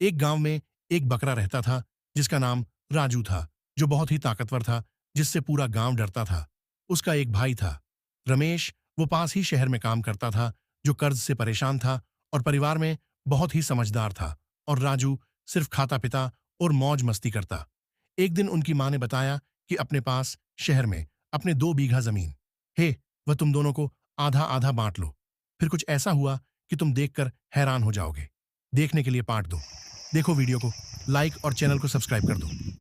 एक गांव में एक बकरा रहता था जिसका नाम राजू था, जो बहुत ही ताकतवर था, जिससे पूरा गांव डरता था। उसका एक भाई था, रमेश। वो पास ही शहर में काम करता था, जो कर्ज से परेशान था और परिवार में बहुत ही समझदार था। और राजू सिर्फ खाता पिता और मौज मस्ती करता। एक दिन उनकी माँ ने बताया कि अपने पास शहर में अपने 2 बीघा जमीन है, वह तुम दोनों को आधा आधा बांट लो। फिर कुछ ऐसा हुआ कि तुम देखकर हैरान हो जाओगे। देखने के लिए पार्ट 2 देखो। वीडियो को लाइक और चैनल को सब्सक्राइब कर दो।